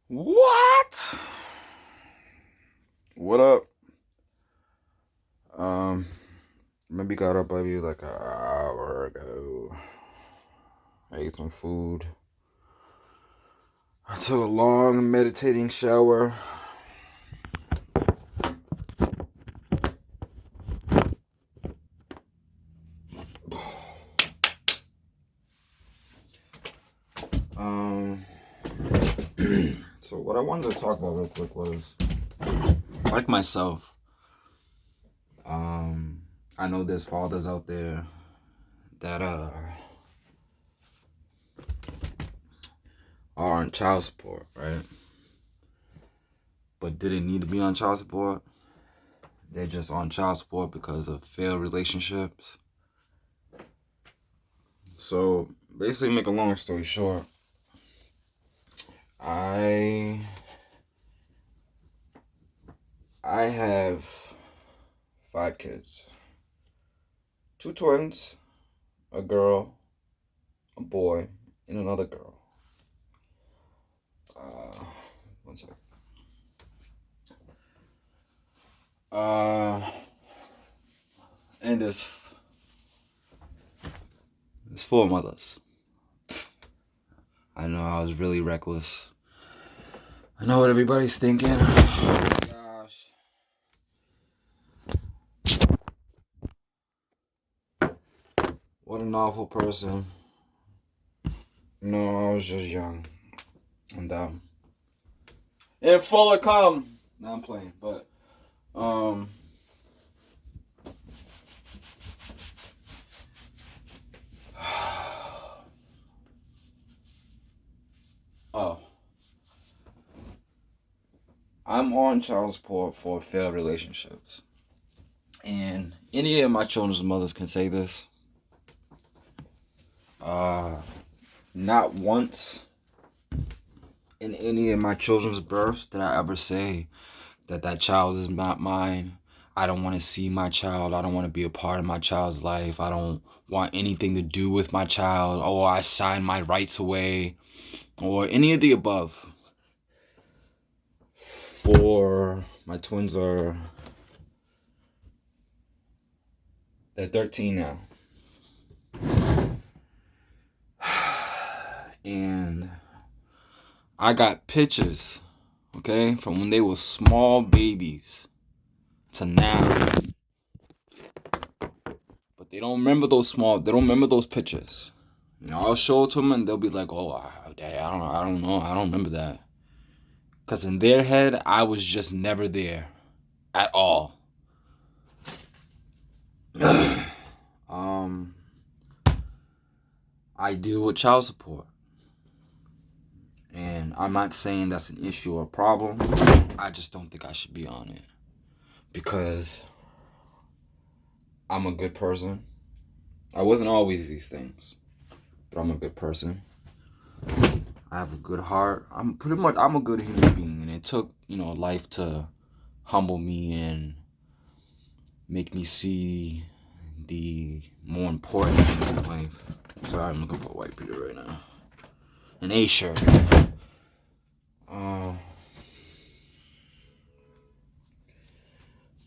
What? What up? Um, Maybe got up maybe like an hour ago. I ate some food. I took a long meditating shower. Um, so what I wanted to talk about real quick was like myself. Um, I know there's fathers out there that are on child support, right? But didn't need to be on child support. They're just on child support because of failed relationships. So basically, make a long story short, I I have 5 kids, 2 twins, a girl, a boy, and another girl. Uh, One sec. Uh, and there's 4 mothers. I know I was really reckless. I know what everybody's thinking. Oh my gosh. What an awful person. No, I was just young and dumb. And full of cum. No, I'm playing, but um oh, I'm on child support for failed relationships. And any of my children's mothers can say this. Uh Not once in any of my children's births did I ever say that child is not mine. I don't want to see my child. I don't want to be a part of my child's life. I don't want anything to do with my child. Or I sign my rights away. Or any of the above. For my twins they're 13 now. And I got pictures, okay, from when they were small babies to now. But they don't remember those pictures. I'll show it to them and they'll be like, "Oh, Daddy, I don't know, I don't remember that." Cause in their head, I was just never there, at all. um, I deal with child support, and I'm not saying that's an issue or a problem. I just don't think I should be on it because I'm a good person. I wasn't always these things, but I'm a good person. I have a good heart. I'm a good human being, and it took life to humble me and make me see the more important things in life. Sorry, I'm looking for a white beater right now. An A shirt. Uh,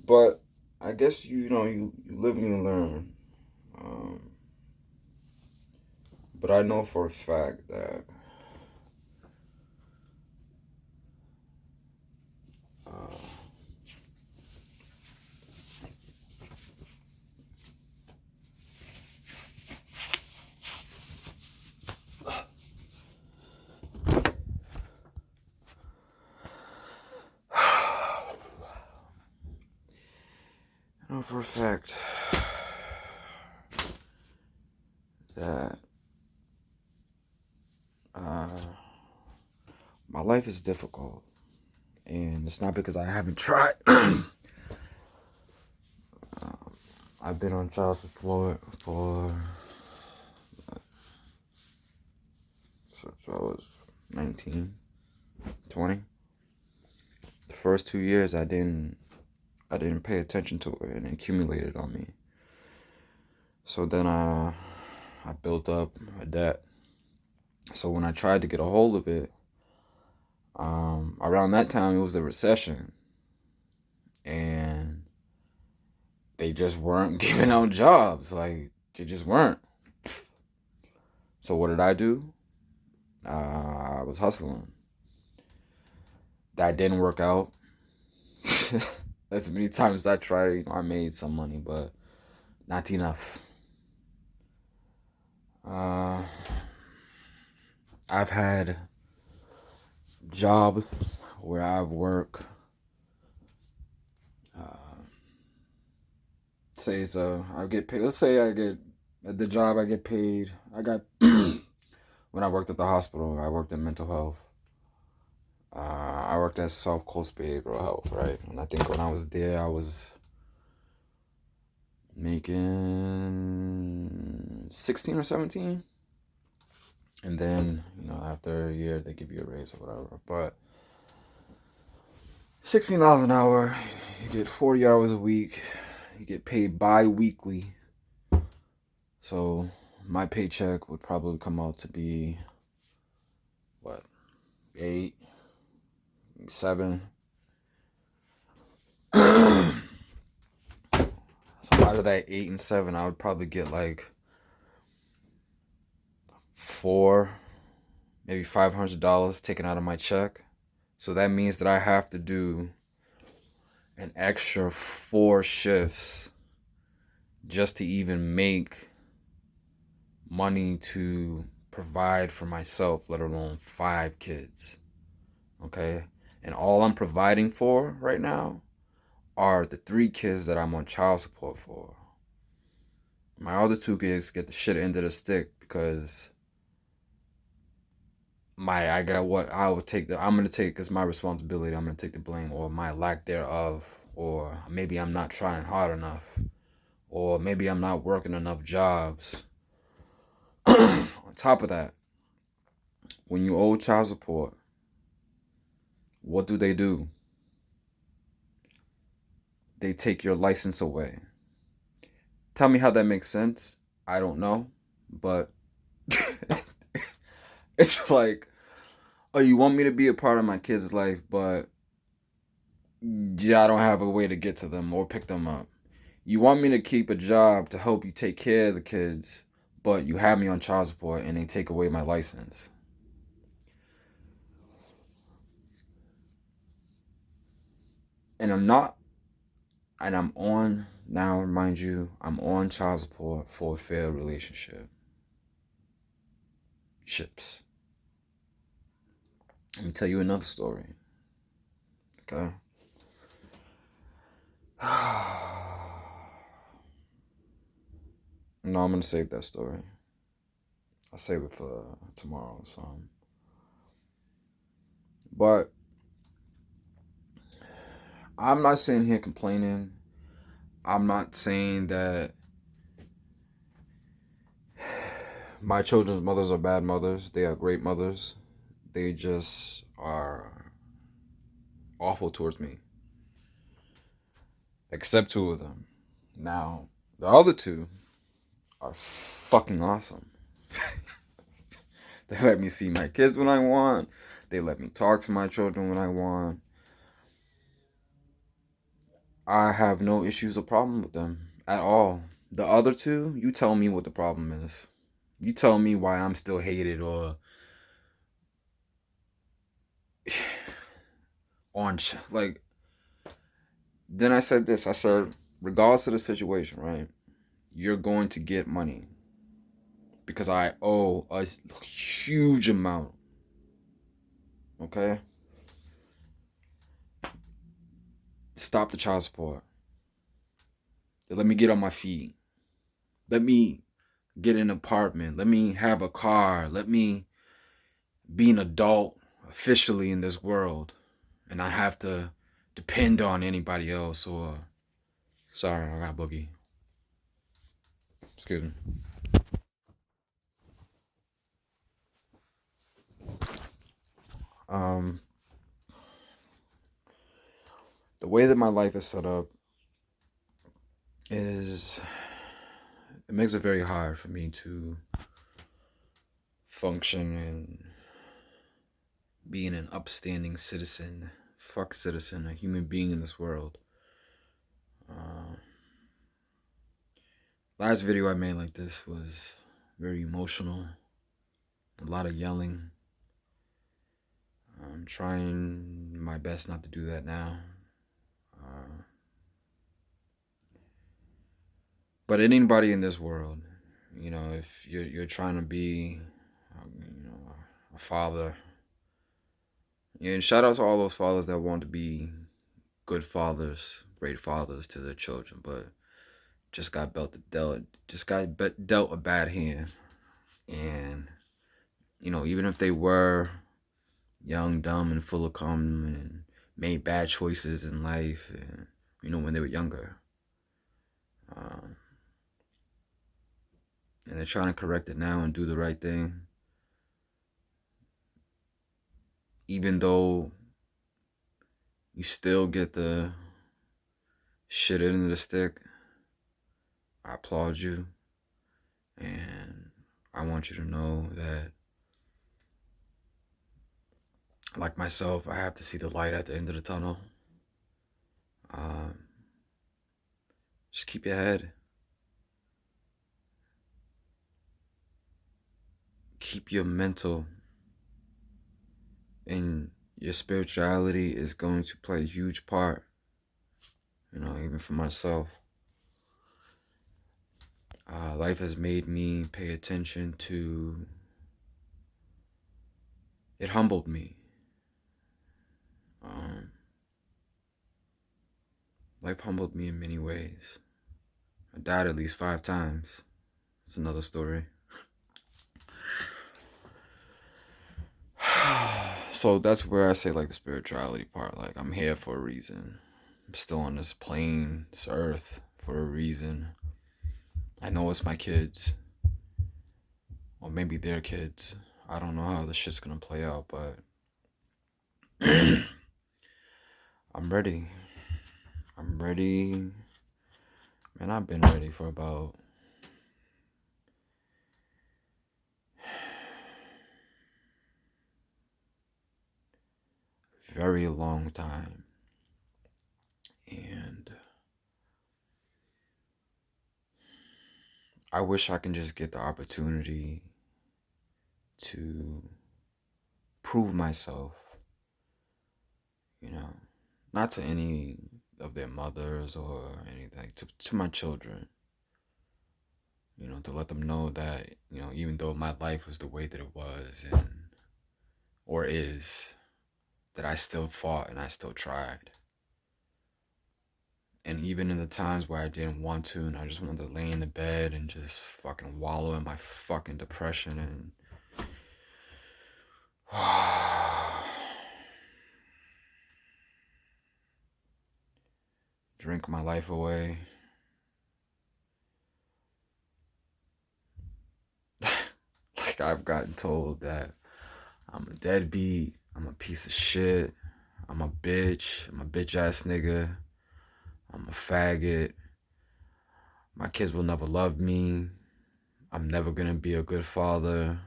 but I guess you live and you learn. Um, but I know for a fact that uh, I know for a fact that uh, my life is difficult, and it's not because I haven't tried. I've been on child support since I was 19, 20. The first 2 years I didn't pay attention to it and it accumulated on me. So then I built up a debt. So when I tried to get a hold of it, Around that time, it was the recession, and they just weren't giving out jobs. Like, they just weren't. So what did I do? I was hustling. That didn't work out. As many times I tried, I made some money, but not enough. Uh, I've had jobs where I've worked. Uh, say so, I get paid. Let's say I get at the job. I get paid. I got when I worked at the hospital. I worked in mental health. I worked at South Coast Behavioral Health, right? And I think when I was there, I was making 16 or 17. And then, after a year, they give you a raise or whatever. But $16 an hour, you get 40 hours a week, you get paid bi-weekly. So my paycheck would probably come out to be, what, 8, 7. So out of that 8 and 7, I would probably get like 4, maybe $500 taken out of my check. So that means that I have to do an extra 4 shifts just to even make money to provide for myself, let alone 5 kids. Okay? And all I'm providing for right now are the 3 kids that I'm on child support for. My other 2 kids get the shit end of the stick because I'm gonna take as my responsibility. I'm gonna take the blame, or my lack thereof, or maybe I'm not trying hard enough, or maybe I'm not working enough jobs. On top of that, when you owe child support, what do? They take your license away. Tell me how that makes sense. I don't know, but it's like, oh, you want me to be a part of my kid's life, but yeah, I don't have a way to get to them or pick them up. You want me to keep a job to help you take care of the kids, but you have me on child support and they take away my license. And I'm on, now mind you, I'm on child support for a failed relationship. Ships. Let me tell you another story. Okay. No, I'm gonna save that story. I'll save it for tomorrow or something. But I'm not sitting here complaining. I'm not saying that my children's mothers are bad mothers. They are great mothers. They just are awful towards me. Except 2 of them. Now, the other 2 are fucking awesome. They let me see my kids when I want. They let me talk to my children when I want. I have no issues or problem with them at all. The other 2, you tell me what the problem is. You tell me why I'm still hated or orange. Like, then I said this. I said, regardless of the situation, right? You're going to get money because I owe a huge amount. Okay? Stop the child support. Let me get on my feet. Let me get an apartment. Let me have a car. Let me be an adult officially in this world and not have to depend on anybody else or. Sorry, I got a boogie. Excuse me. Um, the way that my life is set up is it makes it very hard for me to function and being an upstanding citizen, fuck citizen, a human being in this world. Last video I made like this was very emotional, a lot of yelling. I'm trying my best not to do that now. But anybody in this world, you know, if you're trying to be, a father, and shout out to all those fathers that want to be good fathers, great fathers to their children, but just got dealt a bad hand, and even if they were young, dumb, and full of cum and made bad choices in life, and when they were younger, and they're trying to correct it now and do the right thing, even though you still get the shit into the stick. I applaud you, and I want you to know that, like myself, I have to see the light at the end of the tunnel. Just keep your head. Keep your mental, and your spirituality is going to play a huge part, even for myself. Life has made me pay attention to, it humbled me. Life humbled me in many ways. I died at least 5 times. It's another story. So that's where I say, like, the spirituality part. Like, I'm here for a reason. I'm still on this plane, this earth, for a reason. I know it's my kids. Or maybe their kids. I don't know how this shit's gonna play out, but I'm ready. I'm ready. Man, I've been ready for about a very long time. And I wish I can just get the opportunity to prove myself, not to any of their mothers or anything, to my children, to let them know that, even though my life was the way that it was, or is, that I still fought and I still tried. And even in the times where I didn't want to, and I just wanted to lay in the bed and just fucking wallow in my fucking depression and drink my life away. Like, I've gotten told that I'm a deadbeat, I'm a piece of shit, I'm a bitch ass nigga, I'm a faggot, my kids will never love me, I'm never gonna be a good father.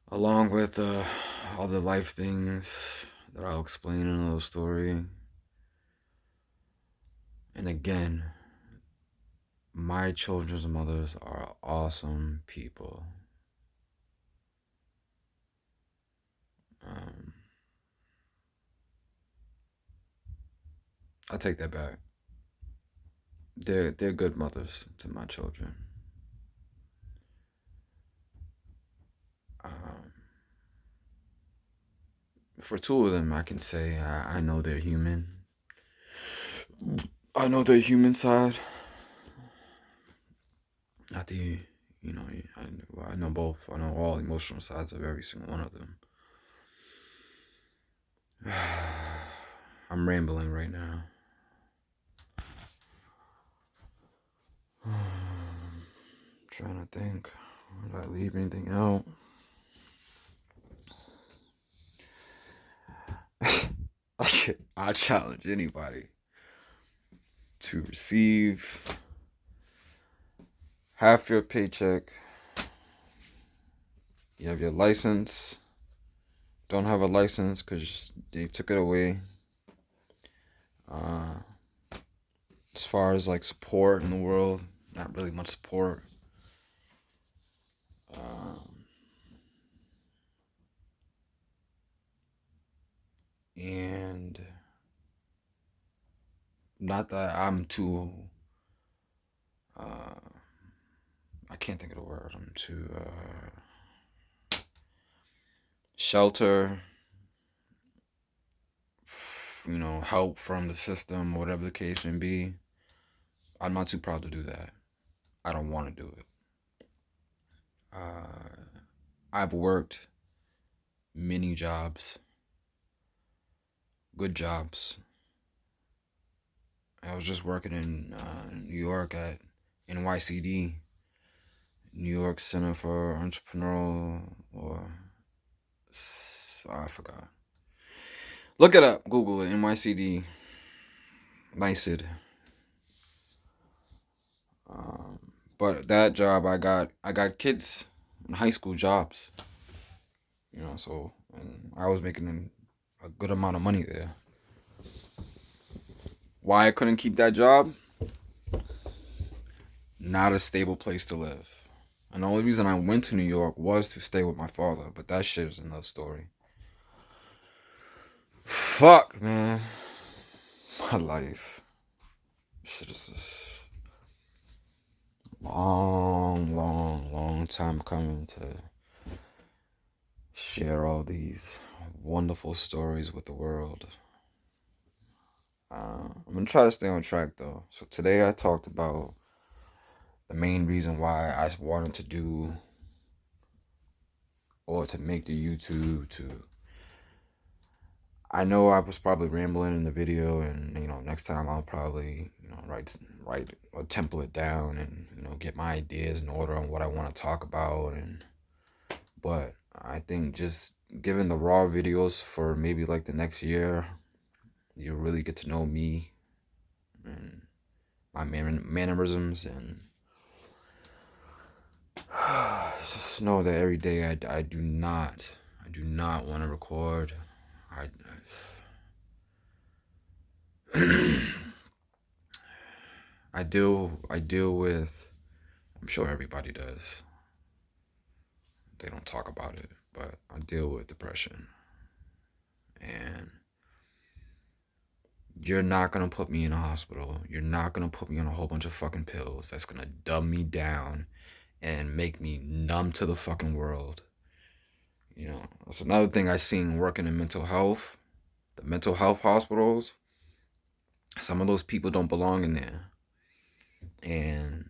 Along with other life things that I'll explain in a little story. And again, my children's mothers are awesome people. I take that back. They're good mothers to my children. For 2 of them, I can say I know they're human. I know their human side. Not the, I know both. I know all emotional sides of every single one of them. I'm rambling right now. I'm trying to think. Did I leave anything out? I challenge anybody to receive half your paycheck. You have your license. Don't have a license because they took it away. As far as like support in the world, not really much support. And not that I'm too, I can't think of the word. I'm too shelter, help from the system, whatever the case may be. I'm not too proud to do that. I don't want to do it. I've worked many jobs, good jobs. I was just working in New York at NYCD, New York Center for Entrepreneurial, I forgot. Look it up, Google it, NYCD, NYCD. But that job I got kids in high school jobs, so and I was making a good amount of money there. Why I couldn't keep that job? Not a stable place to live. And the only reason I went to New York was to stay with my father, but that shit is another story. Fuck, man. My life. Shit is long time coming to share all these wonderful stories with the world. I'm gonna try to stay on track though. So today I talked about the main reason why I wanted to do or to make the YouTube. I know I was probably rambling in the video, and next time I'll probably write a template down and get my ideas in order on what I want to talk about. But I think just giving the raw videos for maybe like the next year, you really get to know me and my mannerisms, and just know that every day I do not want to record. I deal with, I'm sure everybody does. They don't talk about it, but I deal with depression. And you're not going to put me in a hospital. You're not going to put me on a whole bunch of fucking pills that's going to dumb me down and make me numb to the fucking world. That's another thing I seen working in mental health. The mental health hospitals, some of those people don't belong in there. And,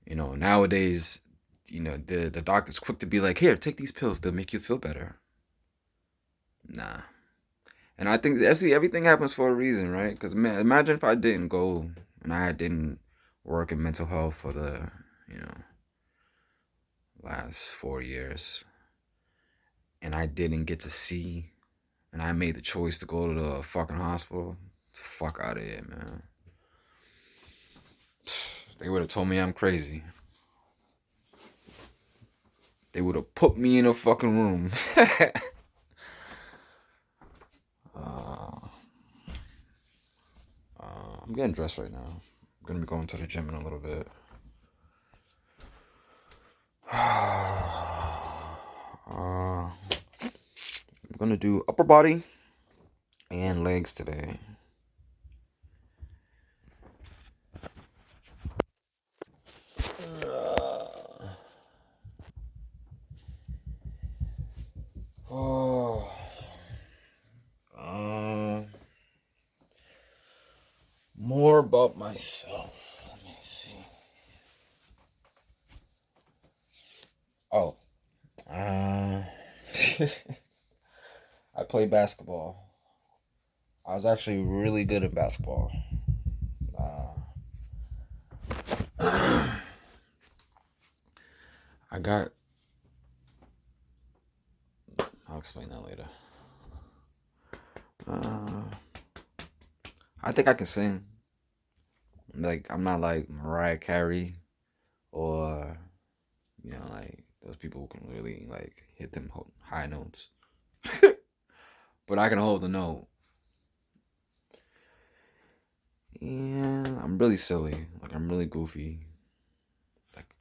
nowadays, the doctor's quick to be like, here, take these pills. They'll make you feel better. Nah. And I think, everything happens for a reason, right? Because, man, imagine if I didn't go and I didn't work in mental health for the, last 4 years. And I didn't get to see, and I made the choice to go to the fucking hospital. Fuck out of here, man. They would have told me I'm crazy. They would have put me in a fucking room. I'm getting dressed right now. I'm gonna be going to the gym in a little bit. I'm gonna do upper body and legs today. More about myself. Let me see. Oh. I play basketball. I was actually really good at basketball. I'll explain that later. I think I can sing. Like I'm not like Mariah Carey or like those people who can really like hit them high notes. But I can hold the note. And I'm really silly. Like I'm really goofy. Like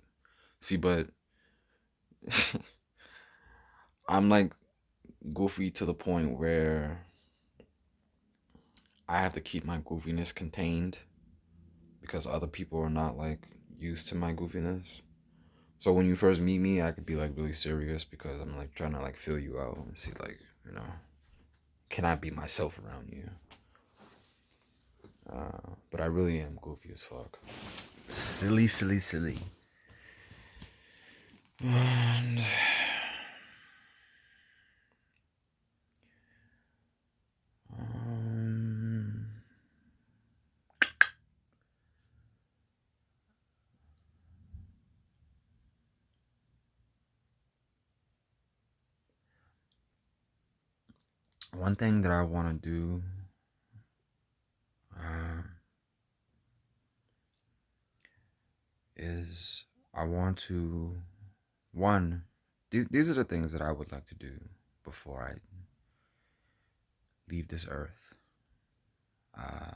see, but I'm like goofy to the point where I have to keep my goofiness contained because other people are not like used to my goofiness. So when you first meet me, I could be like really serious because I'm like trying to like feel you out and see like, can I be myself around you? But I really am goofy as fuck. Silly, silly, silly. And um, one thing that I want to do uh, is I want to one. These are the things that I would like to do before I leave this earth. Uh,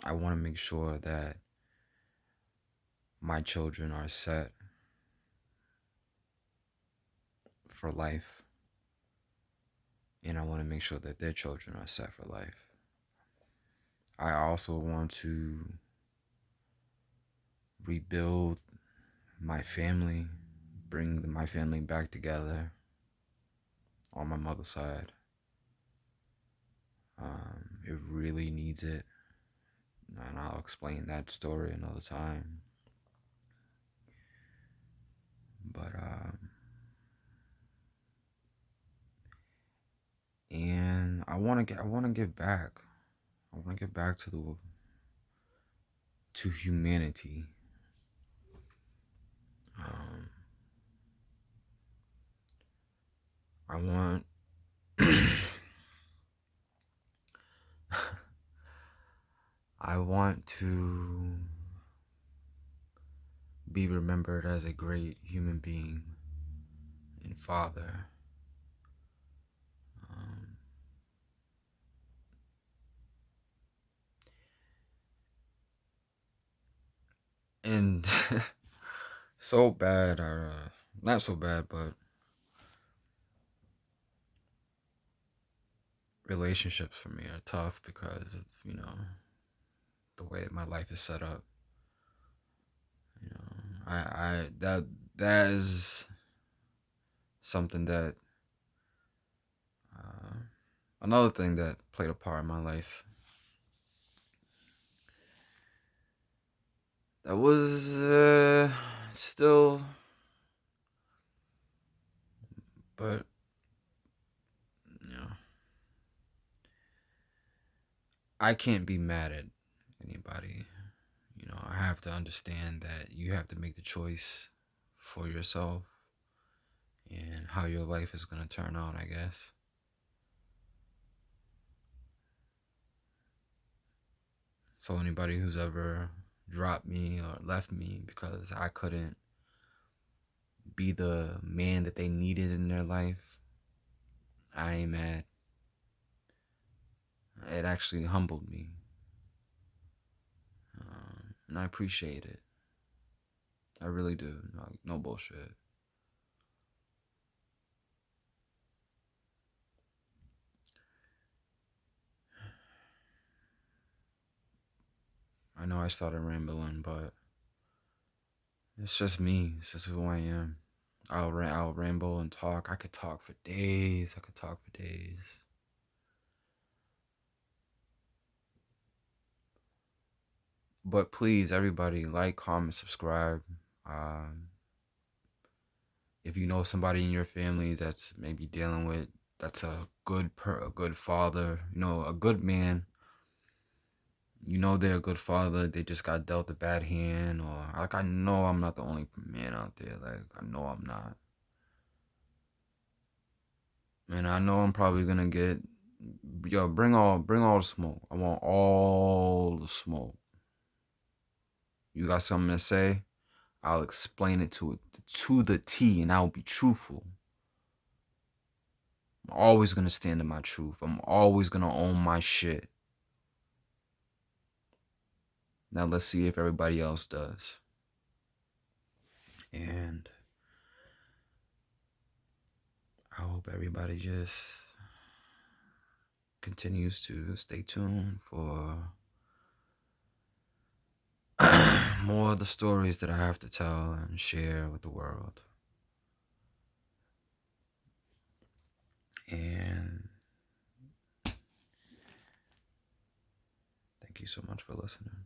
I want to make sure that my children are set for life, and I want to make sure that their children are set for life. I also want to rebuild my family, bring my family back together on my mother's side. It really needs it, and I'll explain that story another time. But and I want to give back. I want to give back to humanity. Um, I want I want to be remembered as a great human being and father. Um, and so bad, or not so bad, but relationships for me are tough because of, the way my life is set up. I that is something that uh, another thing that played a part in my life. That was still, but you know, I can't be mad at anybody. I have to understand that you have to make the choice for yourself and how your life is going to turn out, I guess. So, anybody who's ever dropped me or left me because I couldn't be the man that they needed in their life, I ain't mad. It actually humbled me. And I appreciate it. I really do. No bullshit. I know I started rambling, but it's just me. It's just who I am. I'll ramble and talk. I could talk for days. I could talk for days. But please, everybody, like, comment, subscribe. Um, if you know somebody in your family that's maybe dealing with that's a good father, a good man. They're a good father. They just got dealt a bad hand, or like I know I'm not the only man out there. Like I know I'm not. And I know I'm probably gonna get Yo, bring all the smoke. I want all the smoke. You got something to say? I'll explain it to the T, and I'll be truthful. I'm always gonna stand in my truth. I'm always gonna own my shit. Now let's see if everybody else does. And I hope everybody just continues to stay tuned for more of the stories that I have to tell and share with the world. And thank you so much for listening.